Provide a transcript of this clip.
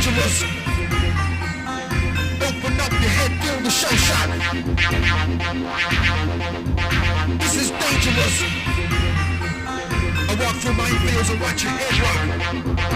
dangerous. Open up your head, feel the show shot. This is dangerous. I walk through my fields and watch your head rock.